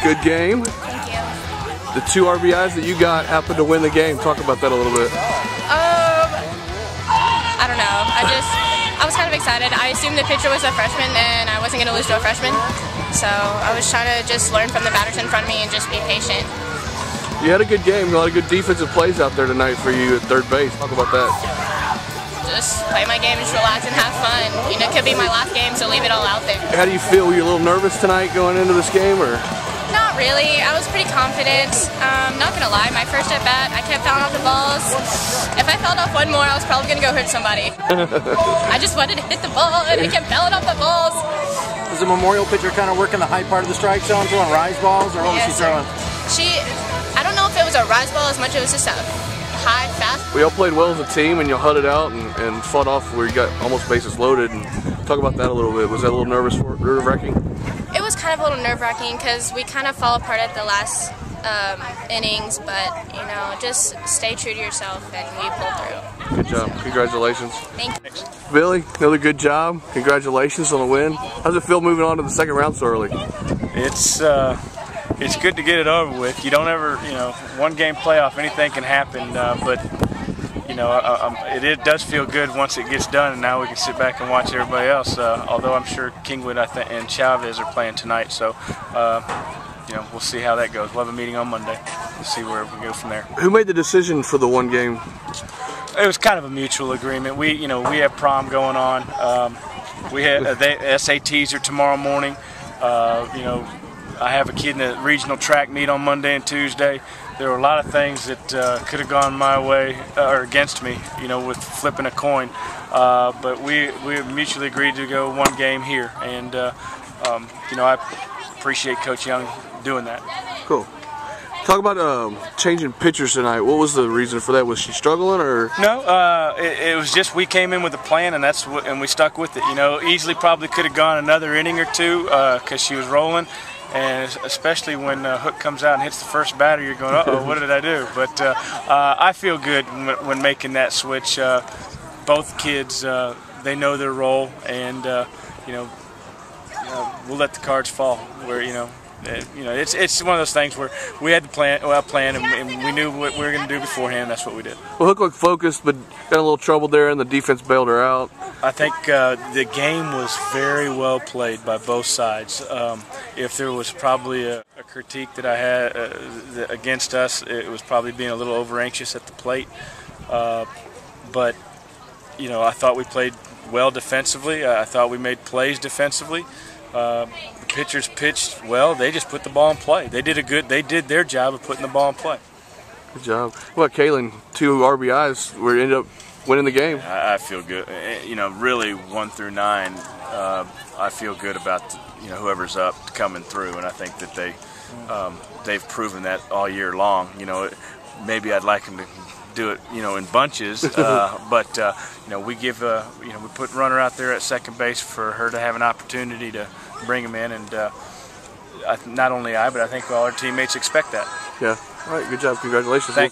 Good game. Thank you. The 2 RBIs that you got happened to win the game. Talk about that a little bit. I don't know. I was kind of excited. I assumed the pitcher was a freshman and I wasn't going to lose to a freshman. So I was trying to just learn from the batters in front of me and just be patient. You had a good game. A lot of good defensive plays out there tonight for you at third base. Talk about that. Just play my game, just relax and have fun. You know, it could be my last game, so leave it all out there. How do you feel? Were you a little nervous tonight going into this game, or? Not really. I was pretty confident. Not gonna lie, my first at bat, I kept fouling off the balls. If I fouled off one more, I was probably gonna go hurt somebody. I just wanted to hit the ball, and I kept fouling off the balls. Was the Memorial pitcher kind of working the high part of the strike zone, throwing rise balls, or what was she throwing? I don't know if it was a rise ball as much as it was just a high, fast. We all played well as a team, and you hut it out and fought off where you got almost bases loaded. And talk about that a little bit. Was that a little nerve-wracking? It was kind of a little nerve-wracking because we kind of fall apart at the last innings, but you know, just stay true to yourself, and we pulled through. Good job. Congratulations. Thank you. Billy, another good job. Congratulations on the win. How's it feel moving on to the second round so early? It's good to get it over with. You don't ever, you know, one game playoff, anything can happen, but you know, it does feel good once it gets done, and now we can sit back and watch everybody else. Although I'm sure Kingwood and Chavez are playing tonight, so you know, we'll see how that goes. We'll have a meeting on Monday. We'll see where we go from there. Who made the decision for the one game? It was kind of a mutual agreement. We have prom going on. We had SATs are tomorrow morning. You know, I have a kid in the regional track meet on Monday and Tuesday. There were a lot of things that could have gone my way or against me, you know, with flipping a coin. But we mutually agreed to go one game here, and you know, I appreciate Coach Young doing that. Cool. Talk about changing pitchers tonight. What was the reason for that? Was she struggling, or? No, it was just we came in with a plan, and and we stuck with it. You know, easily probably could have gone another inning or two because she was rolling. And especially when Hook comes out and hits the first batter, you're going, uh-oh, what did I do? But I feel good when making that switch. Both kids, they know their role, and you know, we'll let the cards fall. Where you know, it's one of those things where we had the plan, and we knew what we were going to do beforehand. That's what we did. Well, Hook looked focused, but got a little trouble there, and the defense bailed her out. I think the game was very well played by both sides. If there was probably a critique that I had against us, it was probably being a little over-anxious at the plate. But, you know, I thought we played well defensively. I thought we made plays defensively. The pitchers pitched well. They just put the ball in play. They did their job of putting the ball in play. Good job. What about Kaylin? 2 RBIs. We ended up winning the game. I feel good. You know, really 1 through 9. I feel good about whoever's up coming through, and I think that they've proven that all year long. You know, maybe I'd like them to do it, you know, in bunches, but you know, we give we put runner out there at second base for her to have an opportunity to bring him in, and not only I, but I think all our teammates expect that. Yeah. All right. Good job. Congratulations. Thanks.